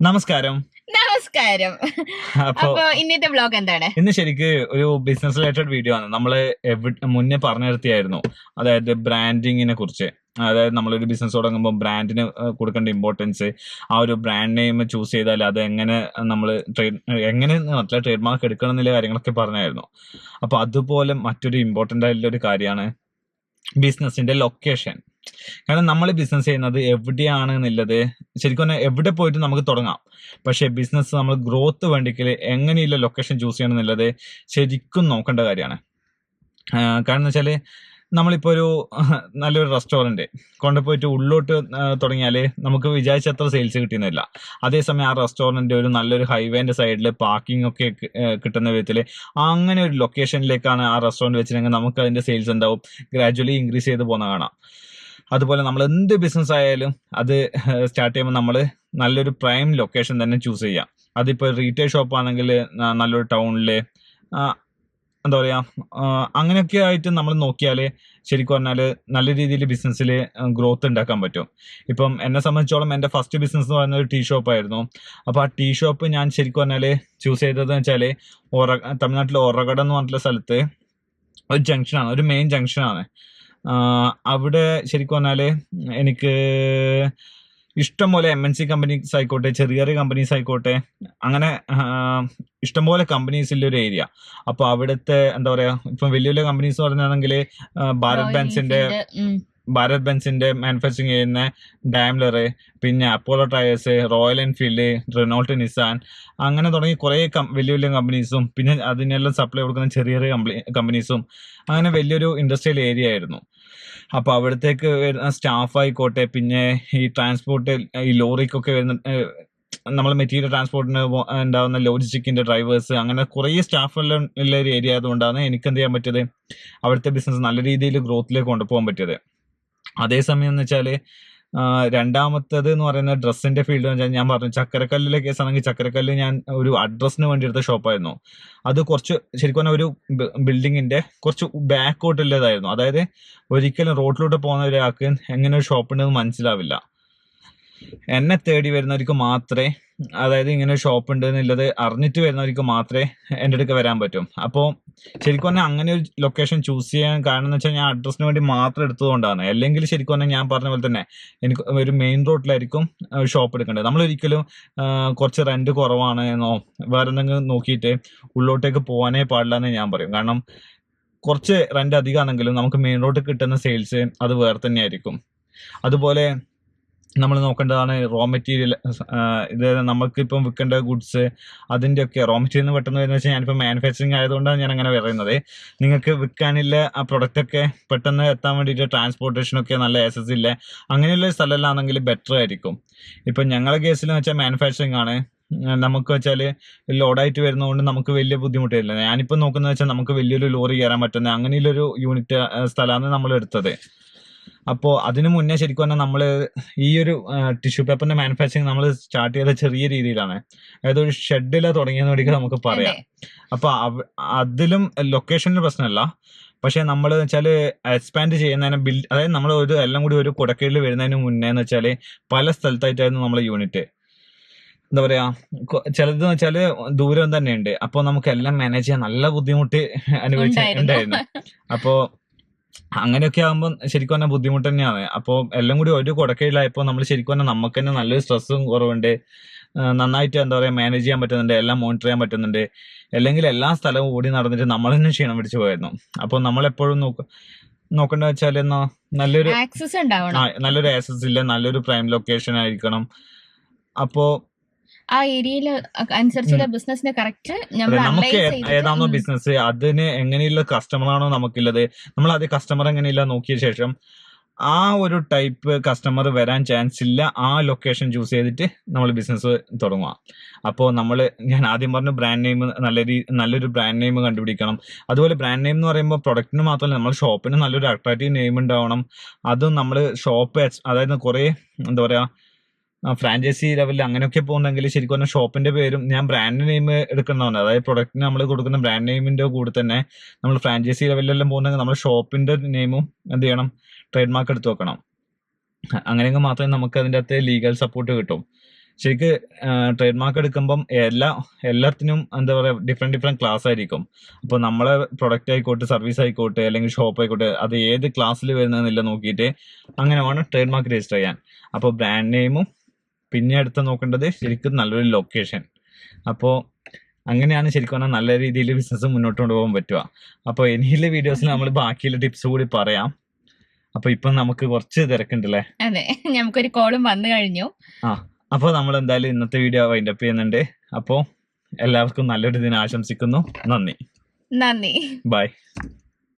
നമസ്കാരം. നമസ്കാരം. അപ്പൊ അപ്പൊ ഇന്നത്തെ വ്ലോഗ് എന്താണ്? ഇന്ന് ശരിക്ക് ഒരു ബിസിനസ് റിലേറ്റഡ് വീഡിയോ ആണ്. നമ്മള് മുന്നേ പറഞ്ഞു നിർത്തിയായിരുന്നു. അതായത് ബ്രാൻഡിങ്ങിനെ കുറിച്ച്. അതായത് നമ്മളൊരു ബിസിനസ് തുടങ്ങുമ്പോൾ ബ്രാൻഡിന് കൊടുക്കേണ്ട ഇമ്പോർട്ടൻസ്, ആ ഒരു ബ്രാൻഡ് നെയിം ചൂസ് ചെയ്താൽ അത് എങ്ങനെ നമ്മൾ എങ്ങനെ ട്രേഡ് മാർക്ക് എടുക്കണം എന്നുള്ള കാര്യങ്ങളൊക്കെ പറഞ്ഞായിരുന്നു. അപ്പൊ അതുപോലെ മറ്റൊരു ഇമ്പോർട്ടന്റ് ആയിട്ടുള്ള ഒരു കാര്യമാണ് ബിസിനസിന്റെ ലൊക്കേഷൻ. കാരണം നമ്മൾ ബിസിനസ് ചെയ്യുന്നത് എവിടെയാണ് എന്നുള്ളത് ശരിക്കും പറഞ്ഞാൽ എവിടെ പോയിട്ട് നമുക്ക് തുടങ്ങാം. പക്ഷേ ബിസിനസ് നമ്മൾ ഗ്രോത്ത് വേണ്ടിക്കൽ എങ്ങനെയുള്ള ലൊക്കേഷൻ ചൂസ് ചെയ്യണം എന്നുള്ളത് ശരിക്കും നോക്കേണ്ട കാര്യമാണ്. കാരണം എന്ന് വെച്ചാൽ നമ്മളിപ്പോൾ ഒരു നല്ലൊരു റെസ്റ്റോറൻറ്റ് കൊണ്ടുപോയിട്ട് ഉള്ളോട്ട് തുടങ്ങിയാൽ നമുക്ക് വിചാരിച്ചത്ര സെയിൽസ് കിട്ടുന്നില്ല. അതേസമയം ആ റെസ്റ്റോറൻറ്റ് ഒരു നല്ലൊരു ഹൈവേൻ്റെ സൈഡിൽ പാർക്കിംഗ് ഒക്കെ കിട്ടുന്ന വിധത്തിൽ അങ്ങനെ ഒരു ലൊക്കേഷനിലേക്കാണ് ആ റെസ്റ്റോറൻറ്റ് വെച്ചിട്ടുണ്ടെങ്കിൽ നമുക്ക് അതിൻ്റെ സെയിൽസ് എന്താവും ഗ്രാജുവലി ഇൻക്രീസ് ചെയ്ത് പോകുന്ന കാണാം. അതുപോലെ നമ്മൾ എന്ത് ബിസിനസ് ആയാലും അത് സ്റ്റാർട്ട് ചെയ്യുമ്പോൾ നമ്മൾ നല്ലൊരു പ്രൈം ലൊക്കേഷൻ തന്നെ ചൂസ് ചെയ്യാം. അതിപ്പോൾ റീറ്റെയിൽ ഷോപ്പ് ആണെങ്കിൽ നല്ലൊരു ടൗണിൽ എന്താ പറയുക, അങ്ങനെയൊക്കെ ആയിട്ട് നമ്മൾ നോക്കിയാൽ ശരിക്കും പറഞ്ഞാൽ നല്ല രീതിയിൽ ബിസിനസ്സിൽ ഗ്രോത്ത് ഉണ്ടാക്കാൻ പറ്റും. ഇപ്പം എന്നെ സംബന്ധിച്ചോളം എൻ്റെ ഫസ്റ്റ് ബിസിനസ് എന്ന് പറയുന്നത് ഒരു ടീ ഷോപ്പായിരുന്നു. അപ്പോൾ ആ ടീ ഷോപ്പ് ഞാൻ ശരിക്കും പറഞ്ഞാൽ ചൂസ് ചെയ്തതെന്ന് വെച്ചാൽ തമിഴ്നാട്ടിലെ ഒറകട എന്ന് പറഞ്ഞിട്ടുള്ള സ്ഥലത്ത് ഒരു ജംഗ്ഷനാണ്, ഒരു മെയിൻ ജംഗ്ഷനാണ്. അവിടെ ശരിക്കും പറഞ്ഞാൽ എനിക്ക് ഇഷ്ടംപോലെ MNC കമ്പനീസ് ആയിക്കോട്ടെ, ചെറിയ ചെറിയ കമ്പനീസ് ആയിക്കോട്ടെ, അങ്ങനെ ഇഷ്ടംപോലെ കമ്പനീസിൻ്റെ ഒരു ഏരിയ. അപ്പോൾ അവിടുത്തെ എന്താ പറയുക, ഇപ്പം വലിയ വലിയ കമ്പനീസ് പറഞ്ഞാണെങ്കിൽ ഭാരത് ബെൻസിന്റെ മാനുഫാക്ചറിങ് ചെയ്യുന്ന ഡാംലർ, പിന്നെ Apollo tyres, royal Enfield, Renault, Nissan, അങ്ങനെ തുടങ്ങി കുറേ വലിയ വലിയ കമ്പനീസും പിന്നെ അതിനെല്ലാം സപ്ലൈ കൊടുക്കുന്ന ചെറിയ ചെറിയ കമ്പനീസും, അങ്ങനെ വലിയൊരു ഇൻഡസ്ട്രിയൽ ഏരിയ ആയിരുന്നു. അപ്പോൾ അവിടത്തേക്ക് വരുന്ന സ്റ്റാഫ് ആയിക്കോട്ടെ, പിന്നെ ഈ ട്രാൻസ്പോർട്ട്, ഈ ലോറിക്കൊക്കെ വരുന്ന നമ്മൾ മെറ്റീരിയൽ ട്രാൻസ്പോർട്ടിന് ഉണ്ടാകുന്ന ലോജിസ്റ്റിക്കിന്റെ ഡ്രൈവേഴ്സ്, അങ്ങനെ കുറേ സ്റ്റാഫെല്ലാം ഉള്ള ഒരു ഏരിയ ആയതുകൊണ്ടാണ് എനിക്ക് എന്ത് ചെയ്യാൻ പറ്റിയത്, അവിടുത്തെ ബിസിനസ് നല്ല രീതിയിൽ ഗ്രോത്തിലേക്ക് കൊണ്ടുപോകാൻ പറ്റിയത്. അതേസമയം എന്ന് വെച്ചാൽ രണ്ടാമത്തേത് എന്ന് പറയുന്നത് ഡ്രസ്സിന്റെ ഫീൽഡ് എന്ന് വെച്ചാൽ ഞാൻ പറഞ്ഞു ചക്കരക്കല്ലിലെ കേസാണെങ്കിൽ ചക്കരക്കല്ല് ഞാൻ ഒരു അഡ്രസ്സിന് വേണ്ടി എടുത്ത ഷോപ്പായിരുന്നു. അത് കുറച്ച് ശരിക്കും പറഞ്ഞാൽ ഒരു ബിൽഡിങ്ങിന്റെ കുറച്ച് ബാക്കോട്ടുള്ളതായിരുന്നു. അതായത് ഒരിക്കലും റോഡിലൂടെ പോകുന്ന ഒരാൾക്ക് എങ്ങനെ ഒരു ഷോപ്പ് ഉണ്ടെന്ന് മനസ്സിലാവില്ല. എന്നെ തേടി വരുന്നവർക്ക് മാത്രമേ, അതായത് ഇങ്ങനെ ഷോപ്പ് ഉണ്ട് എന്നുള്ളത് അറിഞ്ഞിട്ട് വരുന്നവർക്ക് മാത്രമേ എൻ്റെ അടുക്ക് വരാൻ പറ്റും. അപ്പോൾ ശരിക്കും പറഞ്ഞാൽ അങ്ങനെ ഒരു ലൊക്കേഷൻ ചൂസ് ചെയ്യാൻ കാരണം എന്ന് വെച്ചാൽ ഞാൻ അഡ്രസ്സിന് വേണ്ടി മാത്രം എടുത്തതുകൊണ്ടാണ്. അല്ലെങ്കിൽ ശരിക്കും പറഞ്ഞാൽ ഞാൻ പറഞ്ഞ പോലെ തന്നെ എനിക്ക് ഒരു മെയിൻ റോഡിലായിരിക്കും ഷോപ്പ് എടുക്കേണ്ടത്. നമ്മളൊരിക്കലും കുറച്ച് റെന്റ് കുറവാണ് എന്നോ വേറെ എന്തെങ്കിലും നോക്കിയിട്ട് ഉള്ളോട്ടേക്ക് പോകാനേ പാടില്ല എന്ന് ഞാൻ പറയും. കാരണം കുറച്ച് റെന്റ് അധികമാണെങ്കിലും നമുക്ക് മെയിൻ റോഡിൽ കിട്ടുന്ന സെയിൽസ് അത് വേറെ തന്നെ ആയിരിക്കും. അതുപോലെ നമ്മൾ നോക്കേണ്ടതാണ് റോ മെറ്റീരിയൽ. ഇത് നമുക്കിപ്പം വിൽക്കേണ്ട ഗുഡ്സ്, അതിൻ്റെയൊക്കെ റോ മെറ്റീരിയൽ പെട്ടെന്ന് വരുന്നത് വെച്ചാൽ ഞാനിപ്പോൾ മാനുഫാക്ചറിങ് ആയതുകൊണ്ടാണ് ഞാൻ അങ്ങനെ പറയുന്നത്. നിങ്ങൾക്ക് വിൽക്കാനില്ല ആ പ്രൊഡക്റ്റൊക്കെ പെട്ടെന്ന് എത്താൻ വേണ്ടിയിട്ട് ട്രാൻസ്പോർട്ടേഷനൊക്കെ നല്ല ആക്സസ് ഇല്ല, അങ്ങനെയുള്ള സ്ഥലങ്ങളിലാണെങ്കിൽ ബെറ്റർ ആയിരിക്കും. ഇപ്പം ഞങ്ങളുടെ കേസിൽ വെച്ചാൽ മാനുഫാക്ചറിങ് ആണ്. നമുക്ക് വെച്ചാൽ ലോഡായിട്ട് വരുന്നതുകൊണ്ട് നമുക്ക് വലിയ ബുദ്ധിമുട്ടില്ല. ഞാനിപ്പോൾ നോക്കുന്നത് വെച്ചാൽ നമുക്ക് വലിയൊരു ലോറി കയറാൻ പറ്റുന്ന അങ്ങനെയുള്ളൊരു യൂണിറ്റ് സ്ഥലമാണ് നമ്മൾ എടുത്തത്. അപ്പോൾ അതിനു മുന്നേ ശരിക്കും പറഞ്ഞാൽ നമ്മൾ ഈ ഒരു ടിഷ്യൂ പേപ്പറിന്റെ മാനുഫാക്ചറിങ് നമ്മൾ സ്റ്റാർട്ട് ചെയ്ത ചെറിയ രീതിയിലാണ്, അതായത് ഒരു ഷെഡിൽ തുടങ്ങിയെന്ന് വേണമെങ്കിൽ നമുക്ക് പറയാം. അപ്പൊ അതിലും ലൊക്കേഷനിൽ പ്രശ്നമല്ല. പക്ഷെ നമ്മൾ വെച്ചാൽ എക്സ്പാൻഡ് ചെയ്യുന്നതിന് അതായത് നമ്മൾ ഒരു എല്ലാം കൂടി ഒരു കുടക്കീഴിൽ വരുന്നതിന് മുന്നേ എന്ന് വെച്ചാൽ പല സ്ഥലത്തായിട്ടായിരുന്നു നമ്മളെ യൂണിറ്റ്. എന്താ പറയാ, ചിലതെന്ന് വെച്ചാൽ ദൂരം തന്നെയുണ്ട്. അപ്പോൾ നമുക്ക് എല്ലാം മാനേജ് ചെയ്യാൻ നല്ല ബുദ്ധിമുട്ട് അനുഭവിച്ചിട്ടുണ്ടായിരുന്നു. അപ്പോൾ അങ്ങനെയൊക്കെ ആകുമ്പോൾ ശരിക്കും പറഞ്ഞാൽ ബുദ്ധിമുട്ട് തന്നെയാണ്. അപ്പോൾ എല്ലാം കൂടി ഒരു കുടക്കീഴിലായപ്പോൾ നമ്മൾ ശരിക്കും പറഞ്ഞാൽ നമുക്ക് തന്നെ നല്ലൊരു സ്ട്രെസ്സും കുറവുണ്ട്, നന്നായിട്ട് എന്താ പറയുക മാനേജ് ചെയ്യാൻ പറ്റുന്നുണ്ട്, എല്ലാം മോണിറ്റർ ചെയ്യാൻ പറ്റുന്നുണ്ട്. അല്ലെങ്കിൽ എല്ലാ സ്ഥലവും ഓടി നടന്നിട്ട് നമ്മൾ തന്നെ ക്ഷീണം പിടിച്ചു പോയിരുന്നു. അപ്പോൾ നമ്മളെപ്പോഴും നോക്കേണ്ടത് വെച്ചാൽ നല്ലൊരു ആക്സസ് ഇല്ല, നല്ലൊരു പ്രൈം ലൊക്കേഷൻ ആയിരിക്കണം. അപ്പോൾ ആ ഏരിയയിൽ അനുസരിച്ചുള്ള ബിസിനസിന് കറക്റ്റ് നമുക്ക് ഏതാണോ ബിസിനസ് അതിന് എങ്ങനെയുള്ള കസ്റ്റമറാണോ നമുക്കുള്ളത്, നമ്മൾ അത് കസ്റ്റമർ എങ്ങനെയില്ല നോക്കിയ ശേഷം ആ ഒരു ടൈപ്പ് കസ്റ്റമർ വരാൻ ചാൻസ് ഇല്ല ആ ലൊക്കേഷൻ ചൂസ് ചെയ്തിട്ട് നമ്മൾ ബിസിനസ് തുടങ്ങുക. അപ്പോൾ ഞാൻ ആദ്യം പറഞ്ഞ ബ്രാൻഡ് നെയിം, നല്ലൊരു ബ്രാൻഡ് നെയിം കണ്ടുപിടിക്കണം. അതുപോലെ ബ്രാൻഡ് നെയിം എന്ന് പറയുമ്പോൾ പ്രൊഡക്റ്റിന് മാത്രമല്ല നമ്മൾ ഷോപ്പിന് നല്ലൊരു അട്രാക്റ്റീവ് നെയിം ഉണ്ടാവണം. അതും നമ്മൾ ഷോപ്പ് അതായത് കുറേ എന്താ പറയുക ഫ്രാഞ്ചൈസി ലെവലിൽ അങ്ങനെയൊക്കെ പോകുന്നെങ്കിൽ ശരിക്കും പറഞ്ഞാൽ ഷോപ്പിന്റെ പേരും ഞാൻ ബ്രാൻഡ് നെയിം എടുക്കുന്നതാണ്. അതായത് പ്രൊഡക്റ്റിന് നമ്മൾ കൊടുക്കുന്ന ബ്രാൻഡ് നെയിമിന്റെ കൂടെ തന്നെ നമ്മൾ ഫ്രാഞ്ചൈസി ലെവലിലെല്ലാം പോകുന്നെങ്കിൽ നമ്മൾ ഷോപ്പിന്റെ നെയിമും എന്ത് ചെയ്യണം, ട്രേഡ് മാർക്ക് എടുത്ത് വെക്കണം. അങ്ങനെയെങ്കിൽ മാത്രമേ നമുക്ക് അതിൻ്റെ അകത്ത് ലീഗൽ സപ്പോർട്ട് കിട്ടും. ശരിക്ക് ട്രേഡ് മാർക്ക് എടുക്കുമ്പം എല്ലാത്തിനും എന്താ പറയുക ഡിഫറെന്റ് ക്ലാസ് ആയിരിക്കും. അപ്പോൾ നമ്മളെ പ്രൊഡക്റ്റ് ആയിക്കോട്ടെ, സർവീസ് ആയിക്കോട്ടെ, അല്ലെങ്കിൽ ഷോപ്പ് ആയിക്കോട്ടെ, അത് ഏത് ക്ലാസ്സിൽ വരുന്നതെന്നില്ല നോക്കിയിട്ട് അങ്ങനെ വേണം ട്രേഡ് മാർക്ക് രജിസ്റ്റർ ചെയ്യാൻ. അപ്പോൾ ബ്രാൻഡ് നെയിമും പിന്നെ അടുത്ത് നോക്കേണ്ടത് ശരിക്കും നല്ലൊരു ലൊക്കേഷൻ. അപ്പോൾ അങ്ങനെയാണ് ശരിക്കും പറഞ്ഞാൽ നല്ല രീതിയിൽ ബിസിനസ് മുന്നോട്ട് കൊണ്ടുപോകാൻ പറ്റുക. അപ്പോൾ ഇനിയുള്ള വീഡിയോസിൽ നമ്മൾ ബാക്കിയുള്ള ടിപ്സ് കൂടി പറയാം. അപ്പൊ ഇപ്പൊ നമുക്ക് കുറച്ച് തിരക്കുണ്ടല്ലേ? അതെ, നമുക്കൊരു കോളും വന്നു കഴിഞ്ഞു. അപ്പോൾ നമ്മൾ എന്തായാലും ഇന്നത്തെ വീഡിയോ വൈൻഡപ്പ് ചെയ്യുന്നുണ്ട്. അപ്പോൾ എല്ലാവർക്കും നല്ലൊരു ദിനം ആശംസിക്കുന്നു. നന്ദി. നന്ദി. ബൈ.